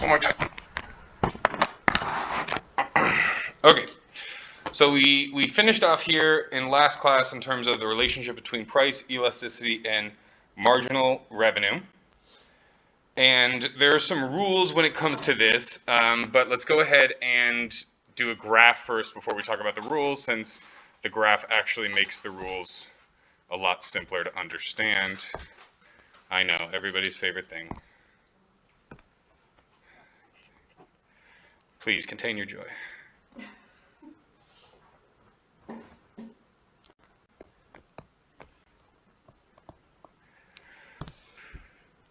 one more time. Okay, so we finished off here in last class in terms of the relationship between price, elasticity, and marginal revenue. And there are some rules when it comes to this, but let's go ahead and do a graph first before we talk about the rules, since the graph actually makes the rules a lot simpler to understand. I know, everybody's favorite thing. Please, contain your joy.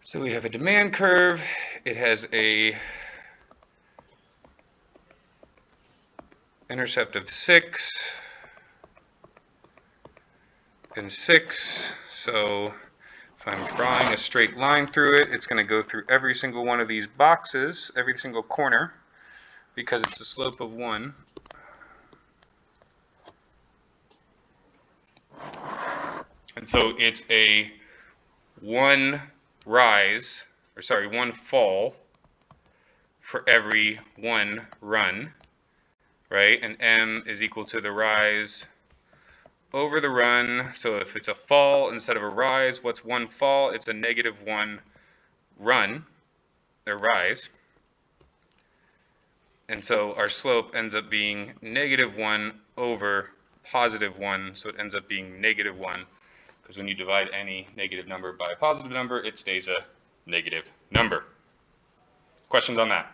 So we have a demand curve. It has a intercept of 6 and 6. So if I'm drawing a straight line through it, it's going to go through every single one of these boxes, every single corner, because it's a slope of 1. And so it's a one fall for every one run, right? And m is equal to the rise over the run. So if it's a fall instead of a rise, what's one fall? It's a -1 run, or rise. And so our slope ends up being -1 over +1, so it ends up being -1, because when you divide any negative number by a positive number, it stays a negative number. Questions on that?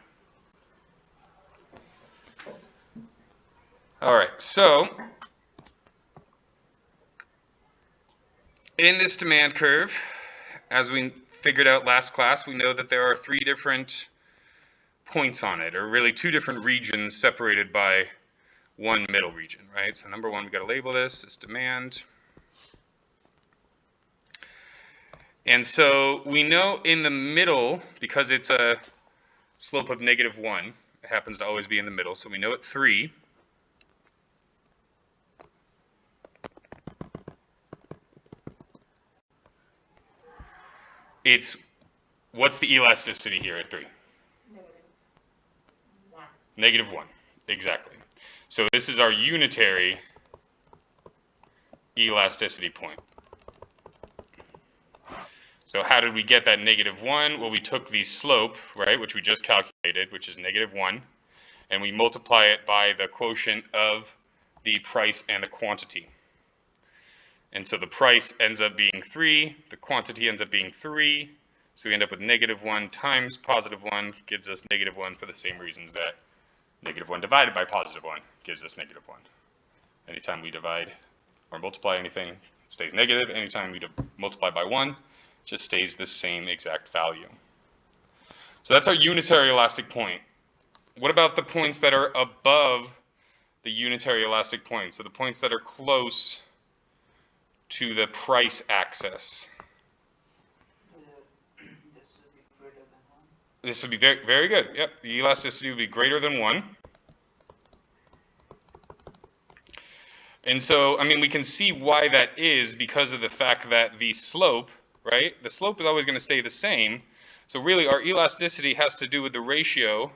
All right, so in this demand curve, as we figured out last class, we know that there are 3 different points on it, or really 2 different regions separated by one middle region, right? So number 1, we got to label this as demand. And so we know in the middle, because it's a slope of -1, it happens to always be in the middle, so we know at 3, what's the elasticity here at 3? -1, exactly. So this is our unitary elasticity point. So how did we get that -1? Well, we took the slope, right, which we just calculated, which is -1, and we multiply it by the quotient of the price and the quantity. And so the price ends up being 3, the quantity ends up being 3, so we end up with -1 times +1 gives us -1 for the same reasons that -1 divided by +1 gives us -1. Anytime we divide or multiply anything, it stays negative. Anytime we multiply by 1, it just stays the same exact value. So that's our unitary elastic point. What about the points that are above the unitary elastic point? So the points that are close to the price axis. This would be very, very good. Yep, the elasticity would be greater than 1. And so, I mean, we can see why that is because of the fact that the slope, right? The slope is always going to stay the same. So really, our elasticity has to do with the ratio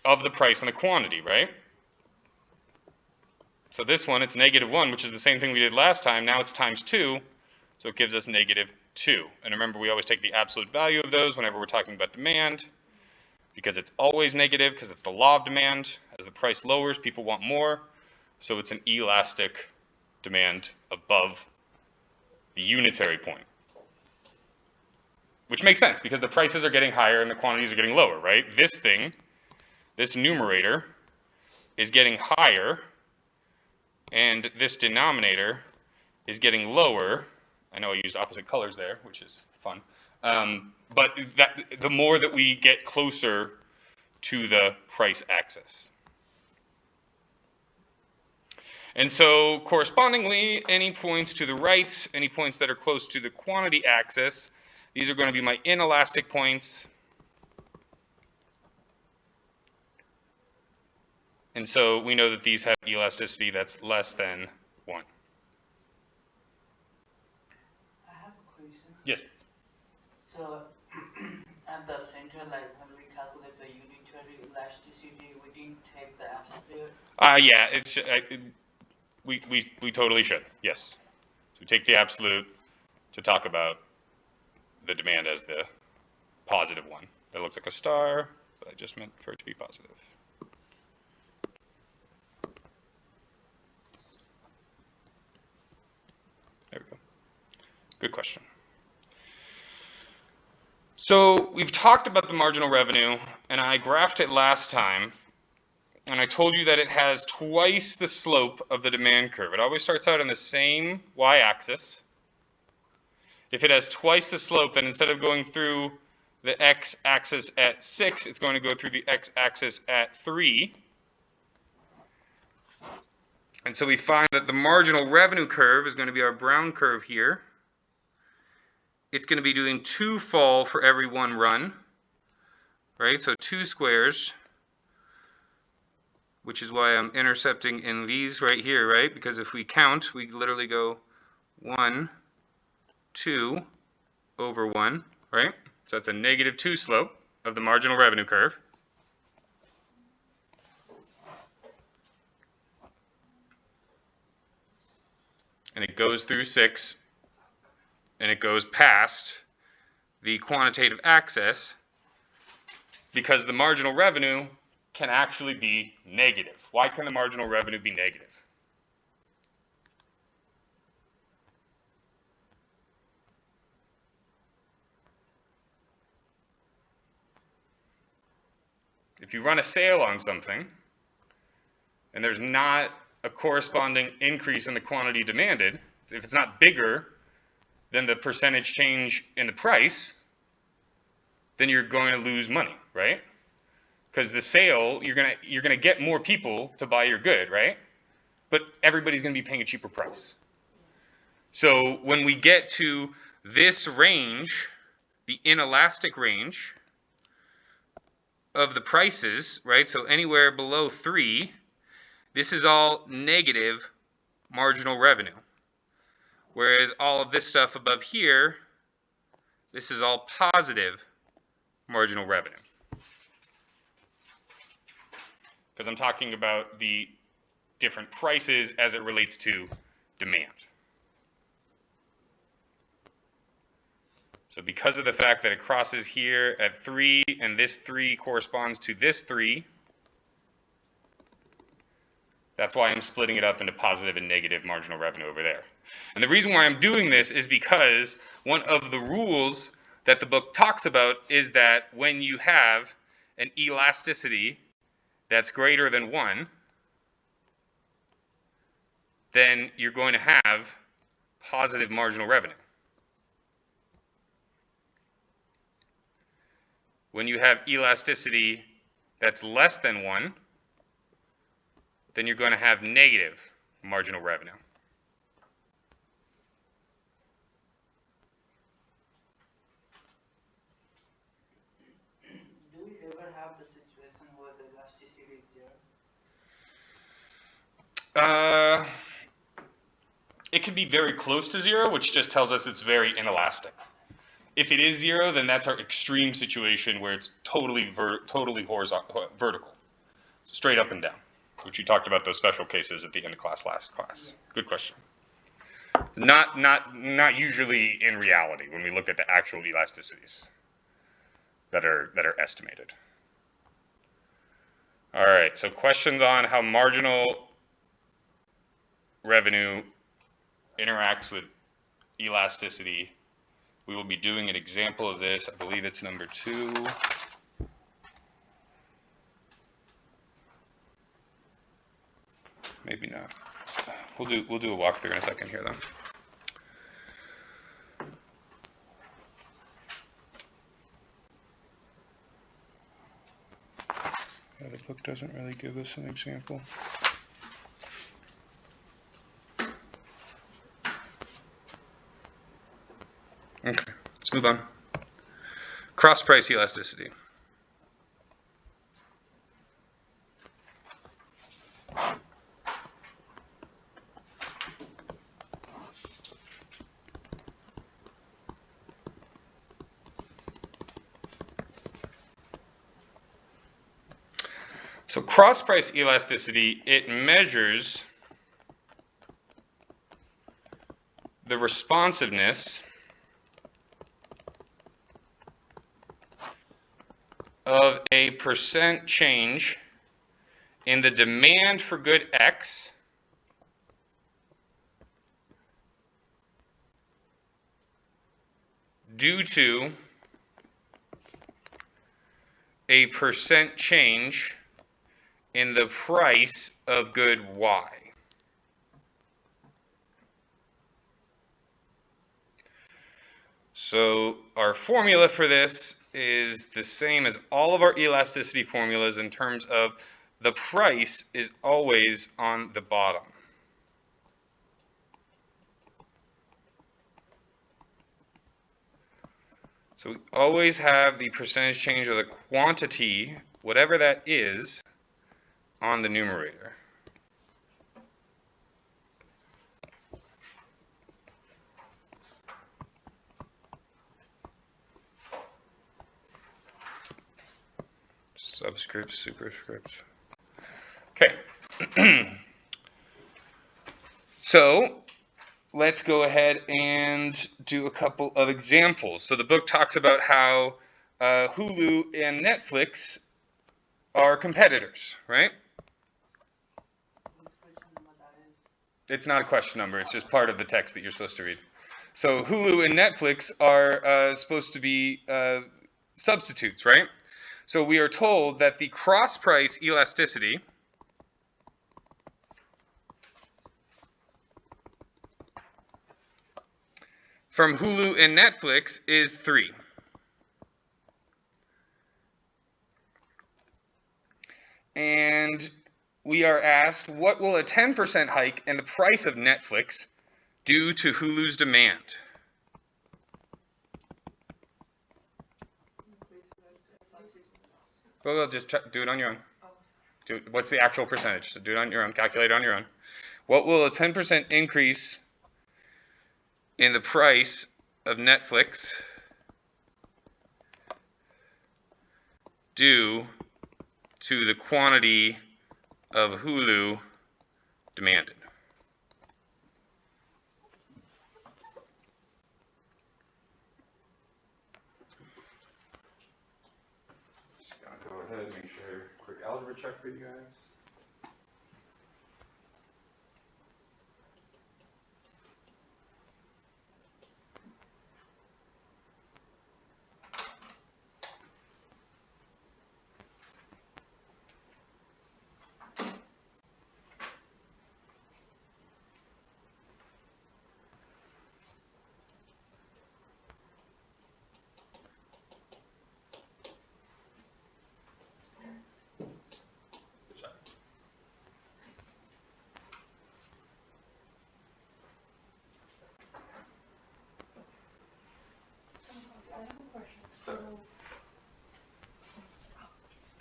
of the price and the quantity, right? So this one, it's -1, which is the same thing we did last time. Now it's times 2, so it gives us -2. And remember, we always take the absolute value of those whenever we're talking about demand, because it's always negative, because it's the law of demand. As the price lowers, people want more, so it's an elastic demand above the unitary point. Which makes sense, because the prices are getting higher and the quantities are getting lower, right? This thing, this numerator, is getting higher, and this denominator is getting lower. I know I used opposite colors there, which is fun. But the more that we get closer to the price axis. And so correspondingly, any points to the right, any points that are close to the quantity axis, these are going to be my inelastic points. And so we know that these have elasticity that's less than 1. I have a question. Yes. So At the center, like when we calculate the unitary elasticity, we didn't take the absolute. Yeah, it's we totally should. Yes, so we take the absolute to talk about the demand as the positive one. That looks like a star, but I just meant for it to be positive. There we go. Good question. So we've talked about the marginal revenue, and I graphed it last time, and I told you that it has twice the slope of the demand curve. It always starts out on the same y-axis. If it has twice the slope, then instead of going through the x-axis at 6, it's going to go through the x-axis at 3. And so we find that the marginal revenue curve is going to be our brown curve here. It's going to be doing 2 fall for every 1 run, right? So 2 squares, which is why I'm intercepting in these right here, right? Because if we count, we literally go 1, 2 over 1, right? So that's a -2 slope of the marginal revenue curve. And it goes through 6, and it goes past the quantitative axis, because the marginal revenue can actually be negative. Why can the marginal revenue be negative? If you run a sale on something, and there's not a corresponding increase in the quantity demanded, if it's not bigger than the percentage change in the price, then you're going to lose money, right? Because the sale, you're gonna get more people to buy your good, right? But everybody's going to be paying a cheaper price. So when we get to this range, the inelastic range of the prices, right? So anywhere below 3, this is all negative marginal revenue. Whereas all of this stuff above here, this is all positive marginal revenue. Because I'm talking about the different prices as it relates to demand. So because of the fact that it crosses here at 3, and this 3 corresponds to this 3, that's why I'm splitting it up into positive and negative marginal revenue over there. And the reason why I'm doing this is because one of the rules that the book talks about is that when you have an elasticity that's greater than 1, then you're going to have positive marginal revenue. When you have elasticity that's less than 1, then you're going to have negative marginal revenue. Do you ever have the situation where the elasticity is 0? It can be very close to 0, which just tells us it's very inelastic. If it is 0, then that's our extreme situation where it's totally horizontal, vertical, so straight up and down, which we talked about those special cases at the end of last class. Yeah. Good question. Not usually in reality when we look at the actual elasticities that are estimated. All right, so questions on how marginal revenue interacts with elasticity. We will be doing an example of this. I believe it's number 2. Maybe not. We'll do a walkthrough in a second here, though. Yeah, the book doesn't really give us an example. Okay, let's move on. Cross-price elasticity. So cross-price elasticity, it measures the responsiveness of a percent change in the demand for good X due to a percent change in the price of good Y. So our formula for this is the same as all of our elasticity formulas in terms of the price is always on the bottom. So we always have the percentage change of the quantity, whatever that is, on the numerator. Subscript, superscript. Okay. So let's go ahead and do a couple of examples. So the book talks about how Hulu and Netflix are competitors, right? It's not a question number. It's just part of the text that you're supposed to read. So Hulu and Netflix are supposed to be substitutes, right? So we are told that the cross-price elasticity from Hulu and Netflix is 3. And we are asked, what will a 10% hike in the price of Netflix do to Hulu's demand? Well, just do it on your own. What's the actual percentage? So do it on your own. Calculate it on your own. What will a 10% increase in the price of Netflix do to the quantity of Hulu demanded? Just gonna go ahead and make sure quick algebra check for you guys.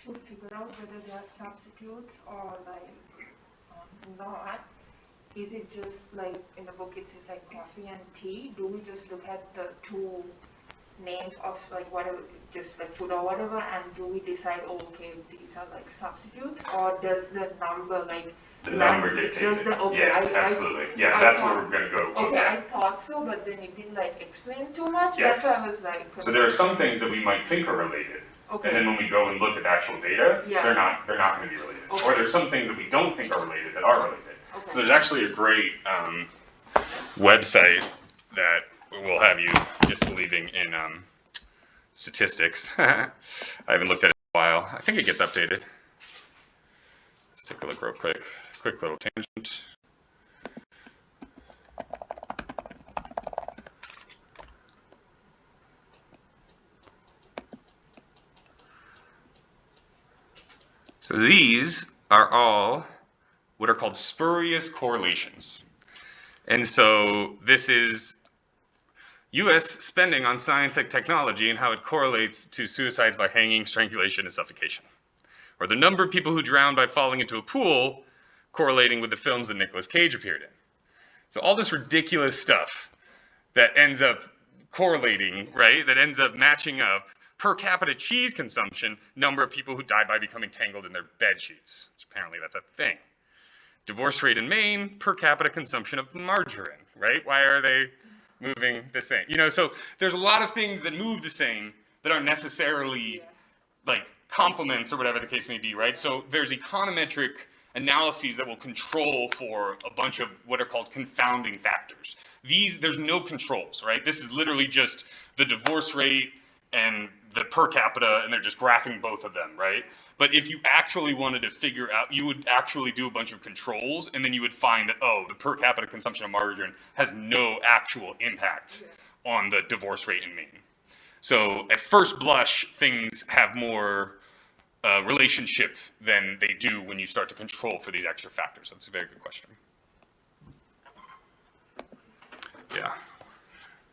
To figure out whether they are substitutes or like not, is it just like in the book it says like coffee and tea? Do we just look at the two names of like whatever, just like food or whatever, and do we decide, oh, okay, these are like substitutes, or does the number like the number dictates it? Okay, yes, absolutely. Yeah, that's where we're going to go. Okay, I thought so, but then it didn't like explain too much. Yes. That's why I was like. So there are some things that we might think are related. Okay. And then when we go and look at actual data, yeah. they're not going to be related. Okay. Or there's some things that we don't think are related that are related. Okay. So there's actually a great website that will have you disbelieving in statistics. I haven't looked at it in a while. I think it gets updated. Let's take a look real quick. Quick little tangent. So these are all what are called spurious correlations. And so this is U.S. spending on science and technology and how it correlates to suicides by hanging, strangulation, and suffocation. Or the number of people who drown by falling into a pool correlating with the films that Nicolas Cage appeared in. So all this ridiculous stuff that ends up correlating, right, that ends up matching up per capita cheese consumption, number of people who died by becoming tangled in their bed sheets. Which apparently that's a thing. Divorce rate in Maine, per capita consumption of margarine, right? Why are they moving the same? You know, so there's a lot of things that move the same that aren't necessarily like complements or whatever the case may be, right? So there's econometric analyses that will control for a bunch of what are called confounding factors. There's no controls, right? This is literally just the divorce rate and the per capita, and they're just graphing both of them, right? But if you actually wanted to figure out, you would actually do a bunch of controls, and then you would find that, oh, the per capita consumption of margarine has no actual impact on the divorce rate in Maine. So at first blush, things have more relationship than they do when you start to control for these extra factors. That's a very good question. Yeah,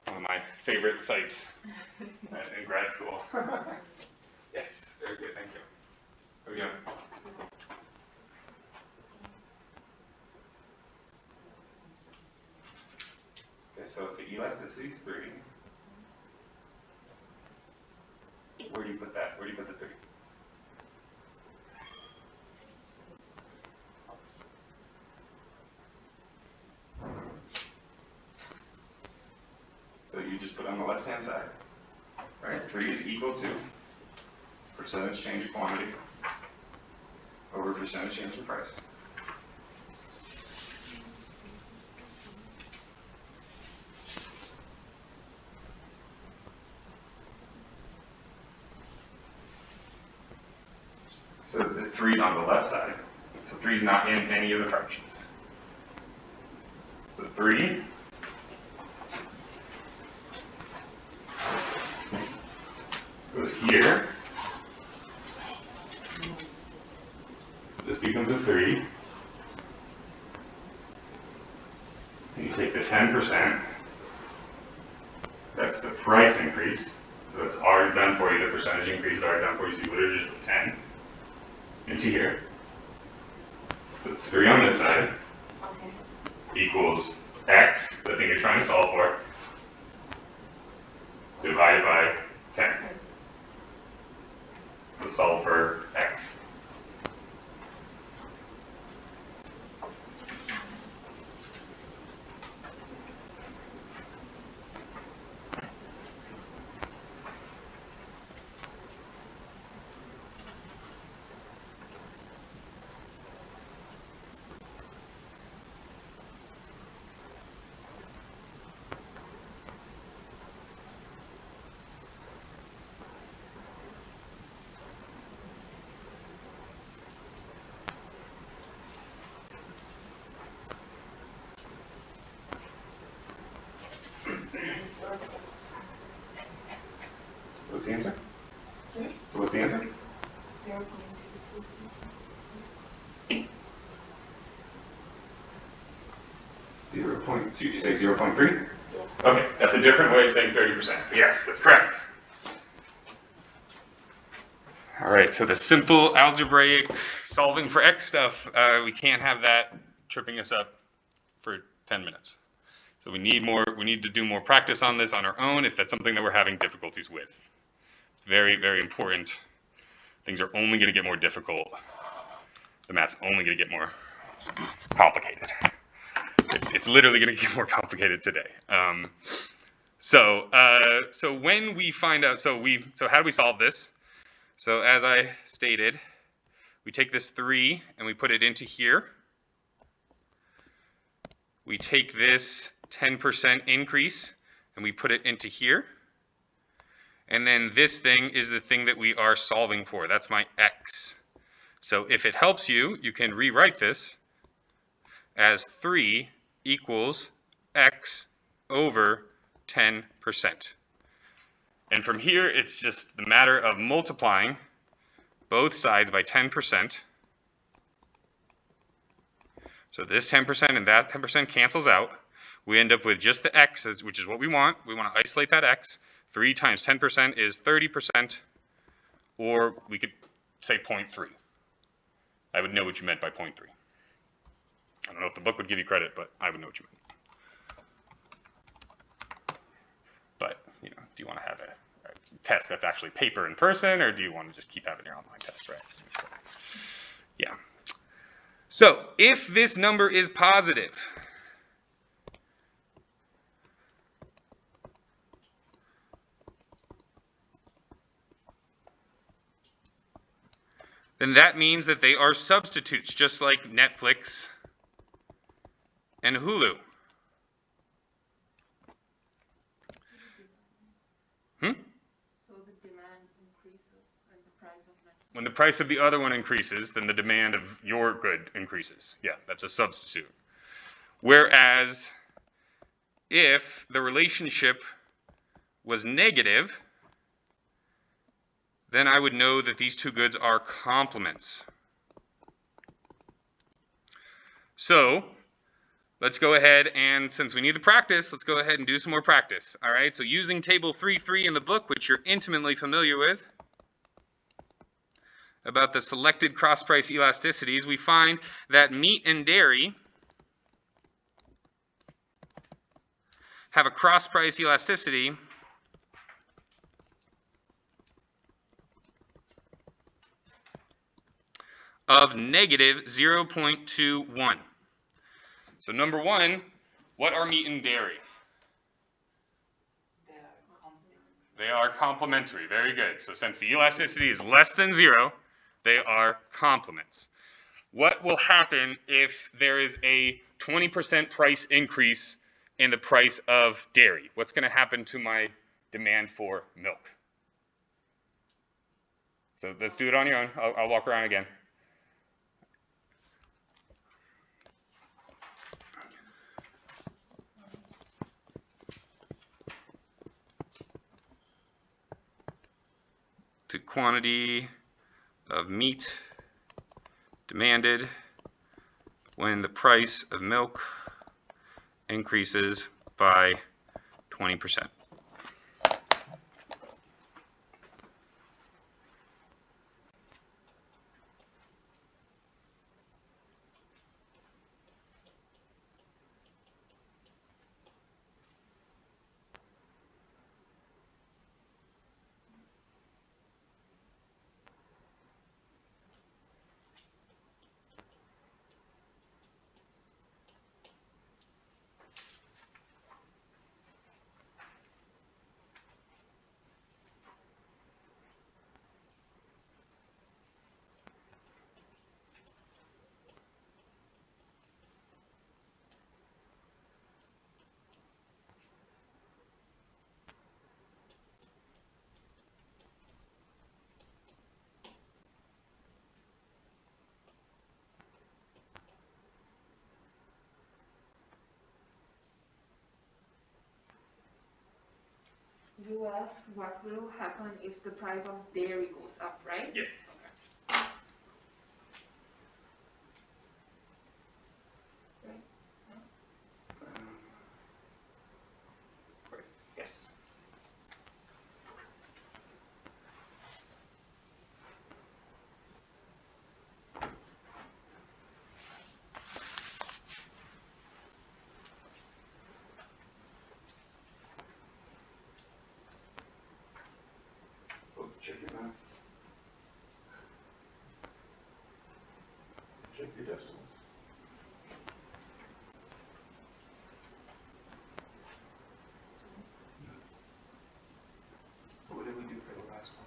one of my favorite sites in grad school. Yes, very good, thank you. How are we doing? Okay, so if the elasticity is 3, where do you put that? Where do you put the 3? So you just put on the left-hand side, right? 3 is equal to percentage change of quantity over percentage change in price. So the 3 is on the left side. So 3 is not in any of the fractions. So 3 goes here. This becomes a 3. And you take the 10%. That's the price increase. So that's already done for you. The percentage increase is already done for you. So you literally just put 10 into here. So it's 3 on this side. Okay. Equals x, the thing you're trying to solve for, divided by 10. So solve for x. So what's the answer? So what's the answer? 0. So you say 0.3? Yeah. Okay, that's a different way of saying 30%. So yes, that's correct. All right, so the simple algebraic solving for x stuff, we can't have that tripping us up for 10 minutes. So we need to do more practice on this on our own if that's something that we're having difficulties with. It's very, very important. Things are only going to get more difficult. The math's only going to get more complicated. It's literally going to get more complicated today. So when we find out, so how do we solve this? So as I stated, we take this 3 and we put it into here. We take this 10% increase and we put it into here. And then this thing is the thing that we are solving for. That's my x. So if it helps you, you can rewrite this as 3 equals x over 10%. And from here, it's just the matter of multiplying both sides by 10%. So this 10% and that 10% cancels out. We end up with just the x, which is what we want. We want to isolate that x. 3 times 10% is 30%, or we could say 0.3. I would know what you meant by 0.3. I don't know if the book would give you credit, but I would know what you meant. But, you know, do you want to have a test that's actually paper in person, or do you want to just keep having your online test, right? Yeah. So if this number is positive, then that means that they are substitutes, just like Netflix and Hulu. So the demand increases and the price of Netflix. When the price of the other one increases, then the demand of your good increases. Yeah, that's a substitute. Whereas if the relationship was negative, then I would know that these two goods are complements. So let's go ahead and, since we need the practice, let's go ahead and do some more practice. All right, so using table 3.3 in the book, which you're intimately familiar with, about the selected cross-price elasticities, we find that meat and dairy have a cross-price elasticity of negative 0.21. So number one, what are meat and dairy? They are complementary. Very good. So since the elasticity is less than 0, they are complements. What will happen if there is a 20% price increase in the price of dairy? What's going to happen to my demand for milk? So let's do it on your own. I'll walk around again. To quantity of meat demanded when the price of milk increases by 20%. You asked what will happen if the price of dairy goes up, right? Yeah. Right. Yes. So check your math. Check your decimals. So what did we do for the last one?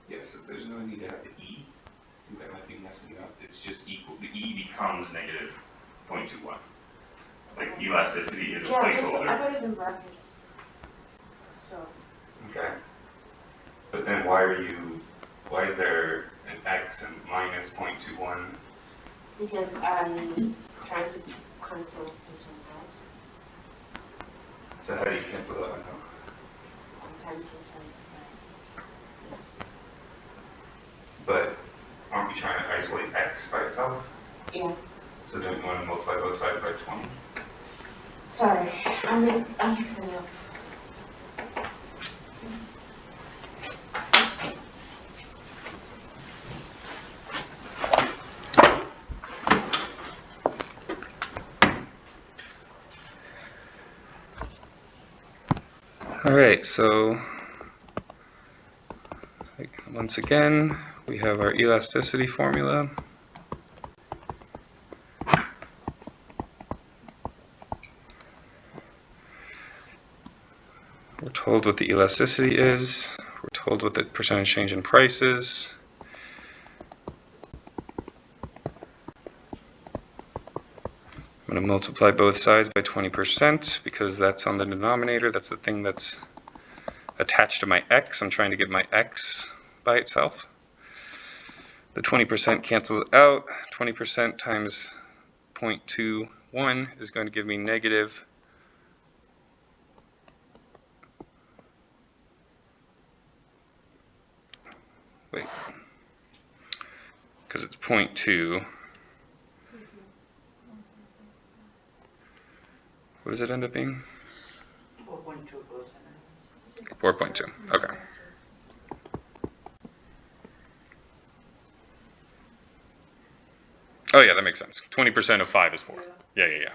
Yes, if there's no need to have the E, I think that might be messing up. It's just equal. The E becomes negative 0.21. Like elasticity is a placeholder. I thought it's in brackets. So. Okay. But then why is there an X and minus 0.21? Because I'm trying to cancel this one out. So how do you cancel that one out? I'm trying to 75. Yes. But aren't we trying to isolate X by itself? Yeah. So don't you want to multiply both sides by 20? Sorry, I'm mixing up. All right, so once again, we have our elasticity formula. We're told what the elasticity is. We're told what the percentage change in price is. I'm going to multiply both sides by 20% because that's on the denominator. That's the thing that's attached to my x. I'm trying to get my x by itself. The 20% cancels out. 20% times 0.21 is going to give me negative 0.2. What does it end up being? 4.2%. 4.2. Okay. Oh yeah, that makes sense. 20% of 5 is 4. Yeah.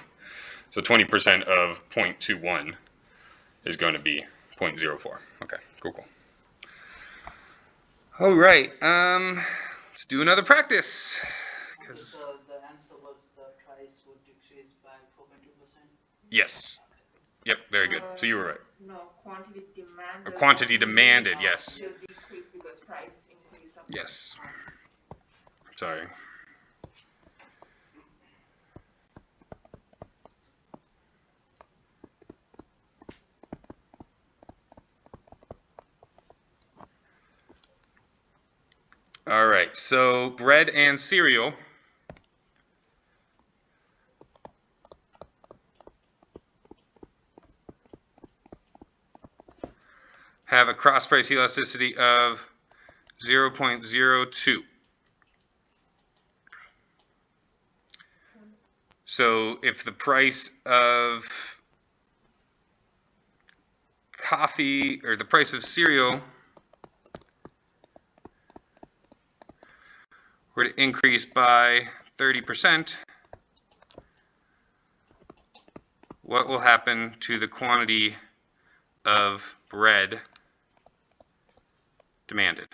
So 20% of 0.21 is going to be 0.04. Okay, cool. All right, let's do another practice. So the answer was the price would decrease by 4.2%? Yes. Yep, very good. So you were right. No, quantity demanded. Or quantity demanded, yes. Will decrease because price increase. Yes. Sorry. All right, so bread and cereal have a cross price elasticity of 0.02. So if the price of coffee or the price of cereal were to increase by 30%, what will happen to the quantity of bread demanded?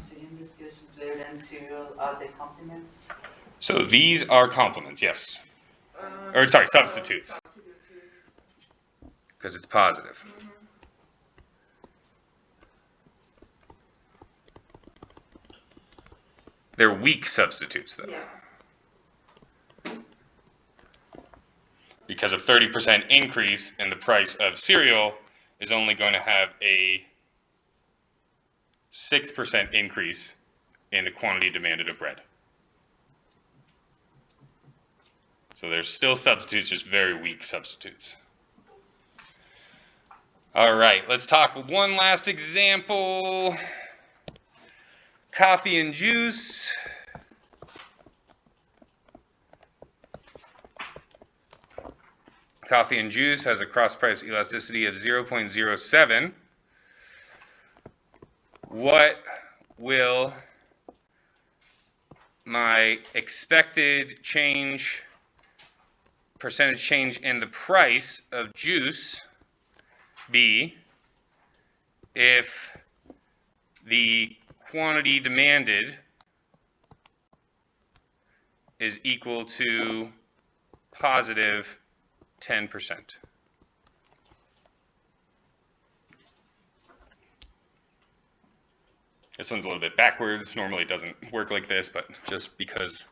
So in this case, bread and cereal, are they complements? So these are complements, yes. Or sorry, substitutes. Because it's positive. They're weak substitutes, though. Yeah. Because a 30% increase in the price of cereal is only going to have a 6% increase in the quantity demanded of bread. So there's still substitutes, just very weak substitutes. All right, let's talk one last example. Coffee and juice. Coffee and juice has a cross-price elasticity of 0.07. What will my expected change, percentage change in the price of juice be if the quantity demanded is equal to positive 10%? This one's a little bit backwards. Normally it doesn't work like this, but just because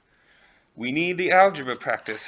we need the algebra practice.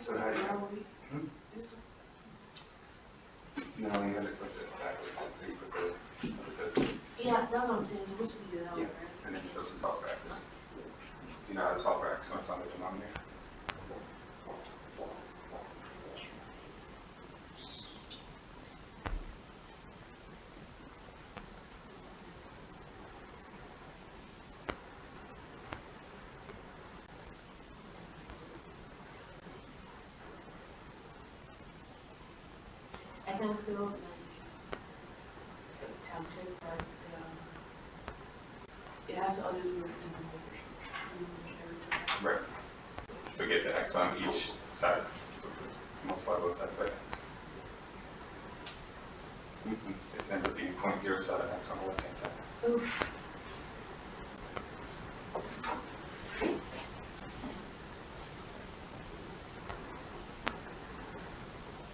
So how do you? No, you had to put it backwards. So you put the Yeah, that's what I'm saying. So what should we do that yeah, one, right? and then you're supposed to solve for x. Do you know how to solve for x when it's on the denominator? I can still like attempt it, but it has to always work in the Right. So get the x on each side. So multiply both sides by x. It ends up being 0.07 x on the left hand side. Oof.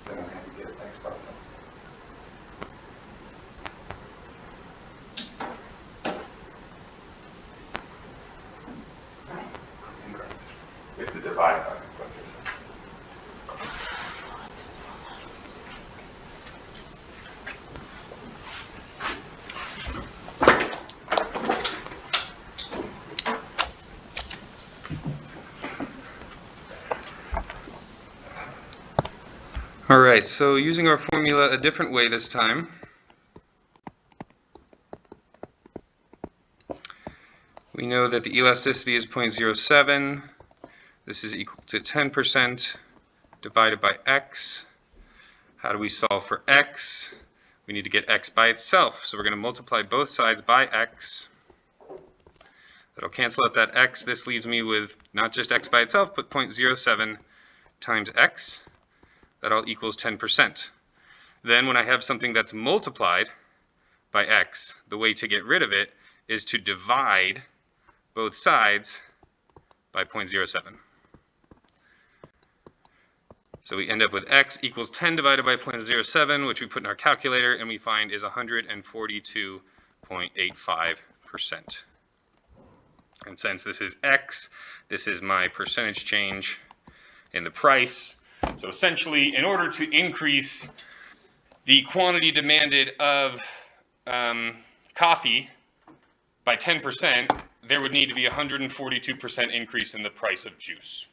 Then I have to get x by itself. Incorrect. You have to divide by 0.07. All right, so using our formula a different way this time. We know that the elasticity is 0.07. This is equal to 10% divided by x. How do we solve for x? We need to get x by itself. So we're going to multiply both sides by x. That'll cancel out that x. This leaves me with not just x by itself, but 0.07 times x. That all equals 10%. Then when I have something that's multiplied by x, the way to get rid of it is to divide both sides by 0.07. So we end up with x equals 10 divided by 0.07, which we put in our calculator, and we find is 142.85%. And since this is x, this is my percentage change in the price. So essentially, in order to increase the quantity demanded of coffee by 10%, there would need to be a 142% increase in the price of juice.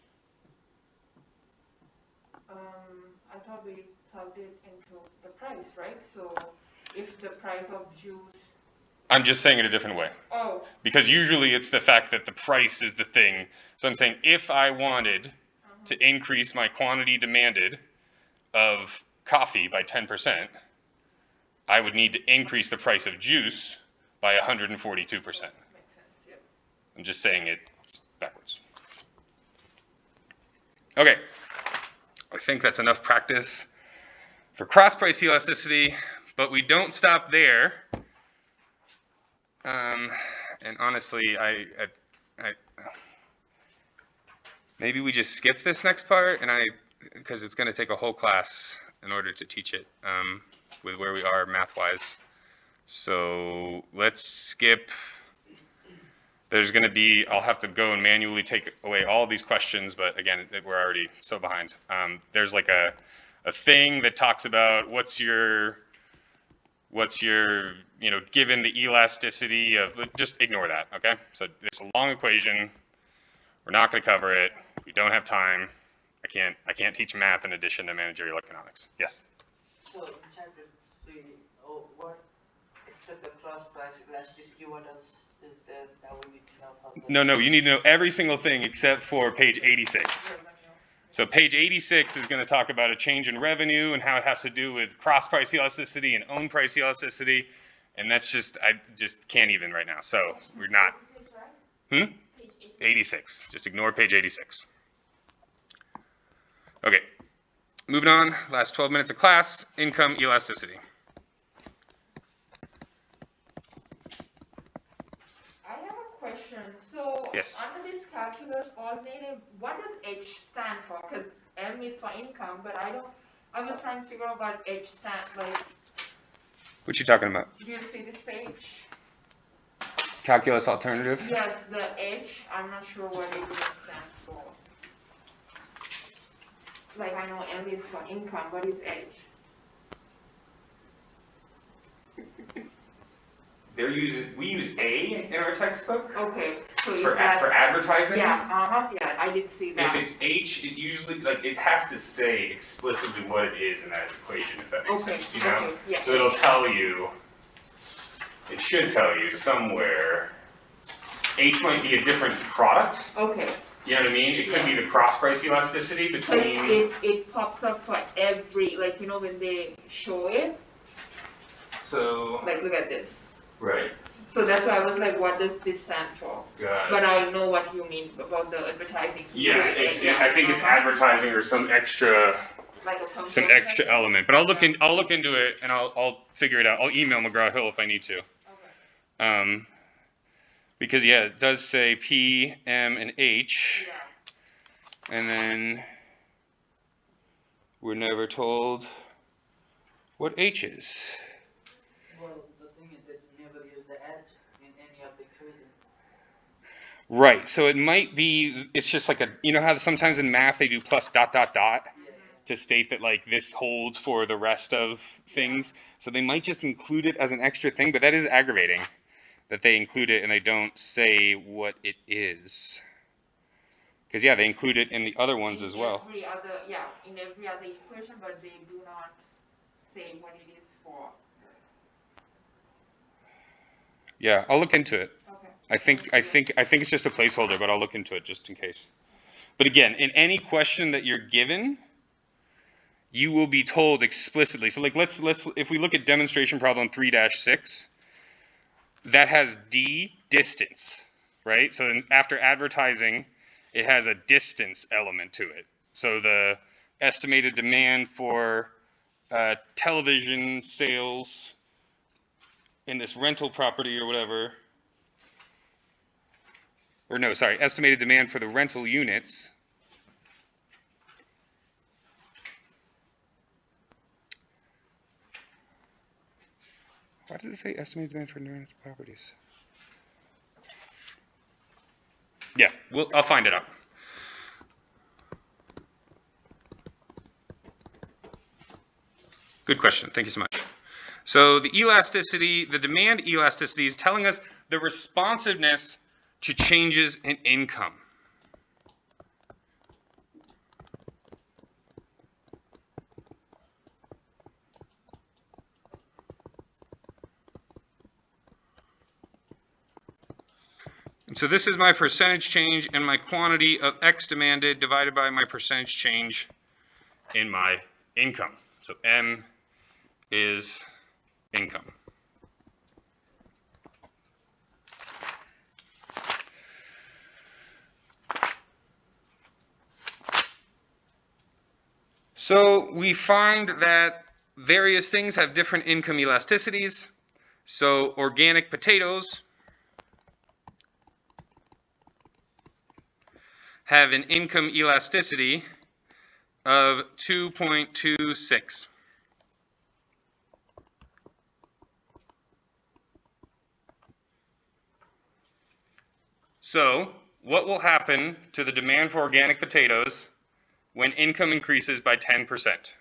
I thought we plugged it into the price, right? So if the price of juice. I'm just saying it a different way. Oh. Because usually it's the fact that the price is the thing. So I'm saying if I wanted to increase my quantity demanded of coffee by 10%, I would need to increase the price of juice by 142%. Makes sense, yep. I'm just saying it backwards. Okay, I think that's enough practice for cross-price elasticity, but we don't stop there. And honestly, I maybe we just skip this next part, and because it's going to take a whole class in order to teach it with where we are math-wise. So let's skip. There's going to be, I'll have to go and manually take away all these questions, but again, we're already so behind. There's like a thing that talks about what's your, given the elasticity of, just ignore that, okay? So it's a long equation. We're not going to cover it. We don't have time. I can't teach math in addition to managerial economics. Yes? So in chapter 3, what, except the cross price elasticity, what else is there that we need to know about? No, you need to know every single thing except for page 86. So page 86 is going to talk about a change in revenue and how it has to do with cross-price elasticity and own price elasticity. And that's I just can't even right now. So we're not. 86. Just ignore page 86. Okay. Moving on. Last 12 minutes of class. Income elasticity. I have a question. So Yes. under this calculus alternative, what does H stand for? Because M is for income, but I was trying to figure out what H stands like. What you talking about? Do you see this page? Calculus alternative? Yes, the H. I'm not sure what it stands for. Like I know M is for income. What is H? We use A in our textbook. Okay, so is for advertising. Yeah, yeah, I did see that. If it's H, it usually it has to say explicitly what it is in that equation, if that makes sense. You know? Okay, yeah. So it'll tell you. It should tell you somewhere. H might be a different product. Okay. You know what I mean? It could be the cross-price elasticity between. It pops up for every, like, when they show it. So. Like, look at this. Right. So that's why I was like, what does this stand for? Got it. But I know what you mean about the advertising. Yeah, I think it's advertising or some extra. Like a some extra element. But I'll look into it and I'll figure it out. I'll email McGraw-Hill if I need to. Okay. Because it does say P, M, and H. Yeah. And then we're never told what H is. Well, the thing is that you never use the H in any of the equation. Right. So it might be. It's just like how sometimes in math they do plus dot dot dot. Yeah. To state that like this holds for the rest of things. So they might just include it as an extra thing, but that is aggravating that they include it and they don't say what it is. Because they include it in the other ones as well. In every other equation, but they do not say what it is for. Yeah, I'll look into it. Okay. I think it's just a placeholder, but I'll look into it just in case. But again, in any question that you're given, you will be told explicitly. So like let's if we look at demonstration problem 3-6, that has D, distance, right? So after advertising, it has a distance element to it. So the estimated demand for television sales in this rental property or whatever, estimated demand for the rental units. Why does it say estimated demand for rental properties? Yeah, I'll find it out. Good question. Thank you so much. So the elasticity, the demand elasticity is telling us the responsiveness to changes in income. And so this is my percentage change in my quantity of X demanded divided by my percentage change in my income. So M is income. So we find that various things have different income elasticities. So organic potatoes have an income elasticity of 2.26. So what will happen to the demand for organic potatoes when income increases by 10%?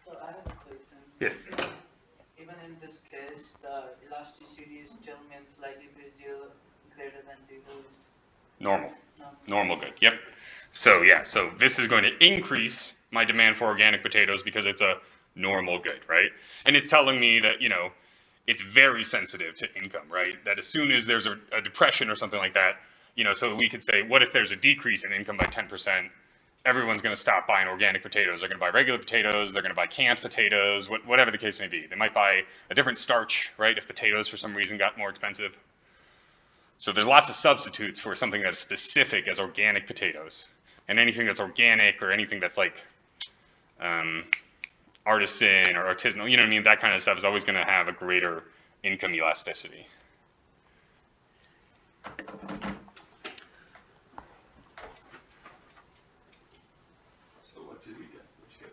So I have a question. Yes. Even in this case, the elasticity still means like if it's greater than 0 is Normal. no. Normal good. Yep. So yeah, so this is going to increase my demand for organic potatoes because it's a normal good, right? And it's telling me that, you know, it's very sensitive to income, right? That as soon as there's a depression or something like that, you know, so we could say, what if there's a decrease in income by 10%? Everyone's going to stop buying organic potatoes. They're going to buy regular potatoes. They're going to buy canned potatoes, whatever the case may be. They might buy a different starch, right, if potatoes for some reason got more expensive. So there's lots of substitutes for something that is specific as organic potatoes. And anything that's organic or anything that's like artisan or artisanal, you know what I mean, that kind of stuff is always going to have a greater income elasticity. So what did we get? What'd you get?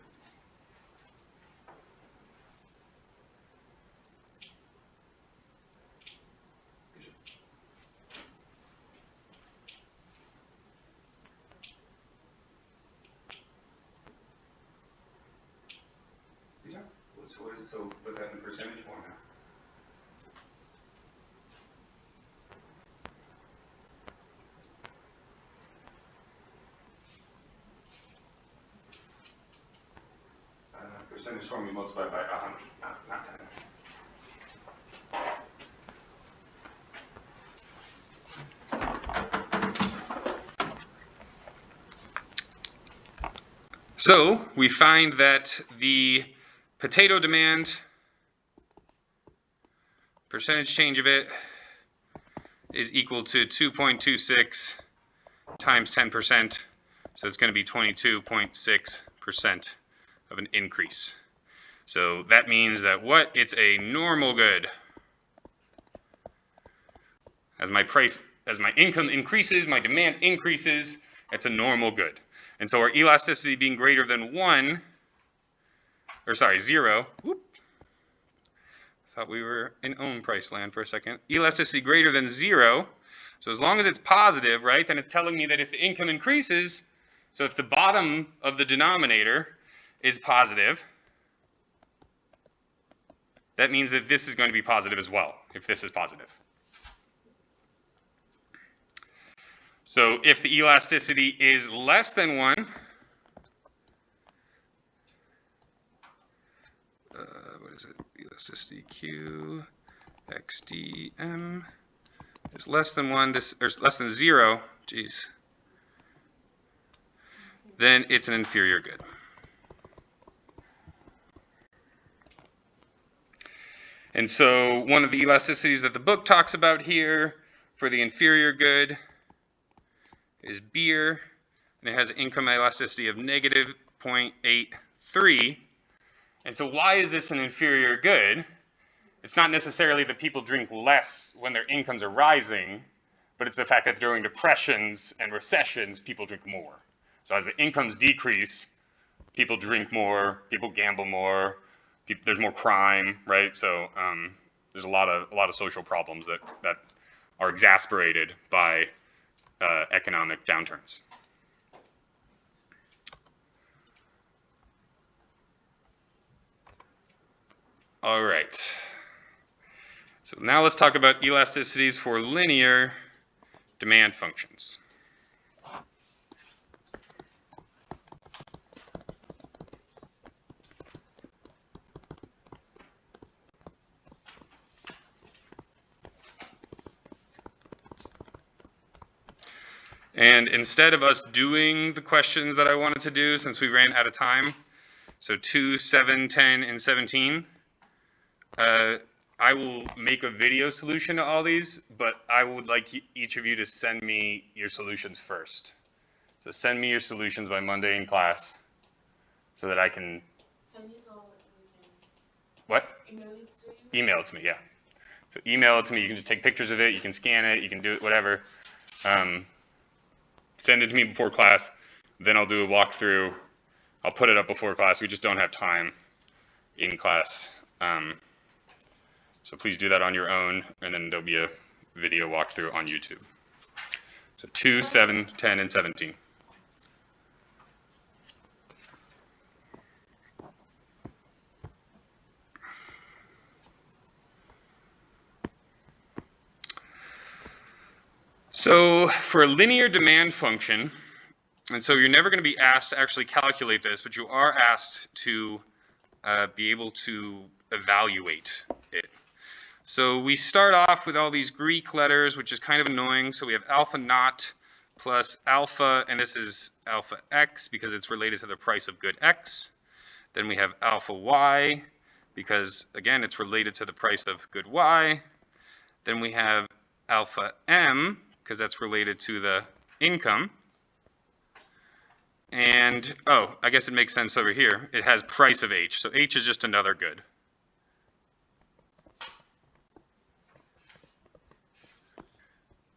Yeah. So what is it? So put that in percentage form now. Percentage form we multiply by 100, not 10. So we find that the potato demand, percentage change of it, is equal to 2.26 times 10%. So it's going to be 22.6% of an increase. So that means that what? It's a normal good. As my income increases, my demand increases, it's a normal good. And so our elasticity being greater than 0, whoop, thought we were in own price land for a second. Elasticity greater than 0, so as long as it's positive, right, then it's telling me that if the income increases, so if the bottom of the denominator is positive, that means that this is going to be positive as well, if this is positive. So if the elasticity is less than 1, what is it? Elasticity Q, XDM is less than 1, or less than 0, geez. then it's an inferior good. And so one of the elasticities that the book talks about here for the inferior good is beer, and it has an income elasticity of negative 0.83. And so why is this an inferior good? It's not necessarily that people drink less when their incomes are rising, but it's the fact that during depressions and recessions, people drink more. So as the incomes decrease, people drink more, people gamble more, there's more crime, right? So there's a lot of social problems that are exasperated by economic downturns. All right. So now let's talk about elasticities for linear demand functions. And instead of us doing the questions that I wanted to do, since we ran out of time, so 2, 7, 10, and 17, I will make a video solution to all these, but I would like each of you to send me your solutions first. So send me your solutions by Monday in class so that I can... Send it or What? email it to you? Email it to me, yeah. So email it to me. You can just take pictures of it. You can scan it. You can do it, whatever. Send it to me before class. Then I'll do a walkthrough. I'll put it up before class. We just don't have time in class. So please do that on your own, and then there'll be a video walkthrough on YouTube. So 2, 7, 10, and 17. So for a linear demand function, and so you're never going to be asked to actually calculate this, but you are asked to be able to evaluate it. So we start off with all these Greek letters, which is kind of annoying. So we have alpha naught plus alpha, and this is alpha x because it's related to the price of good x. Then we have alpha y because, again, it's related to the price of good y. Then we have alpha m because that's related to the income. And, oh, I guess it makes sense over here. It has price of h. So h is just another good.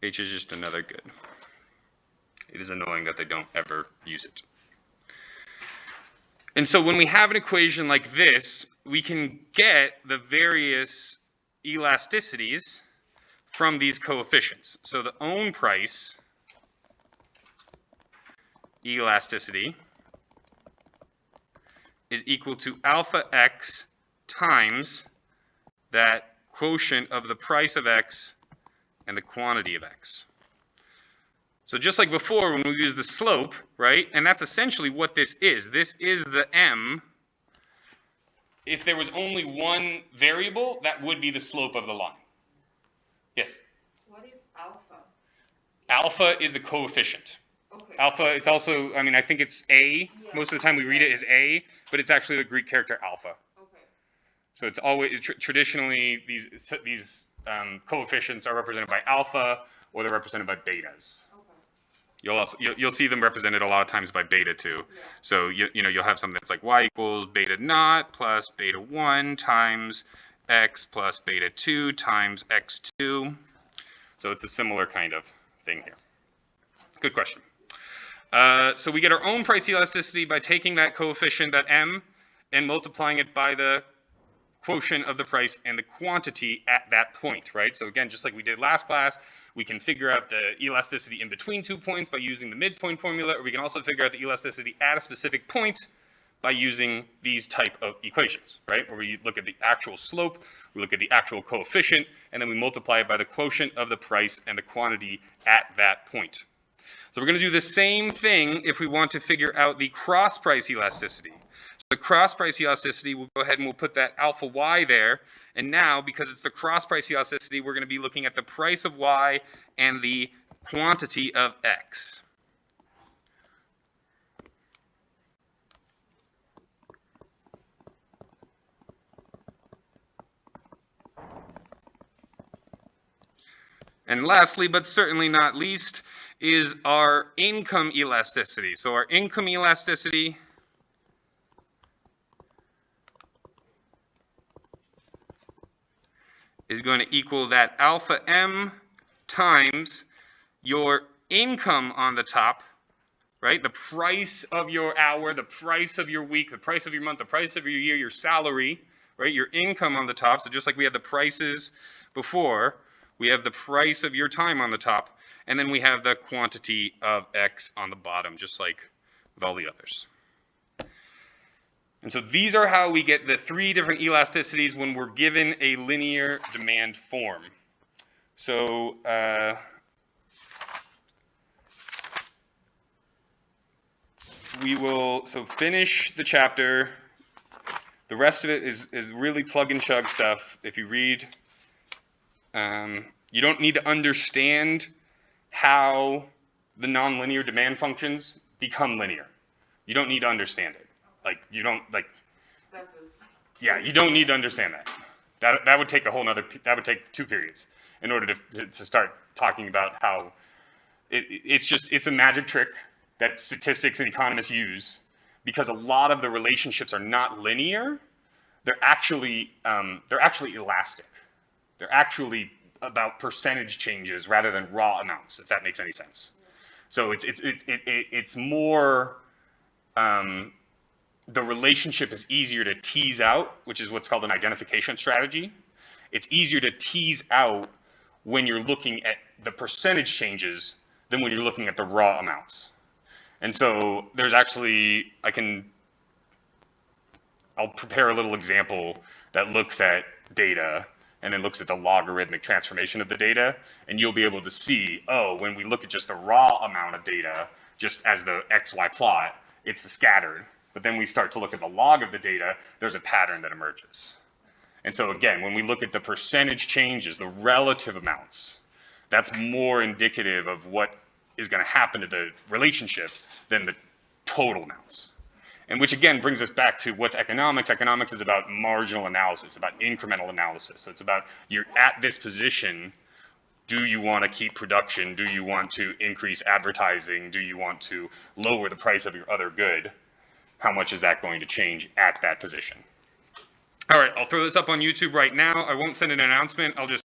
H is just another good. It is annoying that they don't ever use it. And so when we have an equation like this, we can get the various elasticities from these coefficients. So the own price elasticity is equal to alpha x times that quotient of the price of x and the quantity of x. So just like before when we use the slope, right? And that's essentially what this is. This is the m. If there was only one variable, that would be the slope of the line. Yes? What is alpha? Alpha is the coefficient. Okay. Alpha, it's also, I mean, I think it's A. Yeah. Most of the time we read it as A, but it's actually the Greek character alpha. Okay. So it's always, traditionally, these coefficients are represented by alpha, or they're represented by betas. Okay. You'll see them represented a lot of times by beta too. Yeah. So you'll have something that's like y equals beta naught plus beta 1 times x plus beta 2 times x2. So it's a similar kind of thing here. Good question. So we get our own price elasticity by taking that coefficient, that m, and multiplying it by the quotient of the price and the quantity at that point, right? So again, just like we did last class, we can figure out the elasticity in between 2 points by using the midpoint formula, or we can also figure out the elasticity at a specific point by using these type of equations, right? Where we look at the actual slope, we look at the actual coefficient, and then we multiply it by the quotient of the price and the quantity at that point. So we're going to do the same thing if we want to figure out the cross price elasticity. So the cross price elasticity, we'll go ahead and we'll put that alpha y there. And now, because it's the cross price elasticity, we're going to be looking at the price of y and the quantity of x. And lastly, but certainly not least, is our income elasticity. So our income elasticity is going to equal that alpha m times your income on the top, right? The price of your hour, the price of your week, the price of your month, the price of your year, your salary, right? Your income on the top. So just like we had the prices before, we have the price of your time on the top, and then we have the quantity of X on the bottom, just like with all the others. And so these are how we get the 3 different elasticities when we're given a linear demand form. So we will finish the chapter. The rest of it is really plug and chug stuff. If you read, you don't need to understand how the nonlinear demand functions become linear. You don't need to understand it. Like you don't like. Yeah, you don't need to understand that. That would take a whole nother. That would take 2 periods in order to start talking about how it's a magic trick that statistics and economists use, because a lot of the relationships are not linear. They're actually elastic. They're actually about percentage changes rather than raw amounts, if that makes any sense. So it's more, the relationship is easier to tease out, which is what's called an identification strategy. It's easier to tease out when you're looking at the percentage changes than when you're looking at the raw amounts. And so there's actually, I'll prepare a little example that looks at data and then looks at the logarithmic transformation of the data, and you'll be able to see, oh, when we look at just the raw amount of data, just as the XY plot, it's scattered. But then we start to look at the log of the data, there's a pattern that emerges. And so again, when we look at the percentage changes, the relative amounts, that's more indicative of what is going to happen to the relationship than the total amounts. And which again brings us back to what's economics. Economics is about marginal analysis, about incremental analysis. So it's about, you're at this position, do you want to keep production? Do you want to increase advertising? Do you want to lower the price of your other good? How much is that going to change at that position? All right, I'll throw this up on YouTube right now. I won't send an announcement. I'll just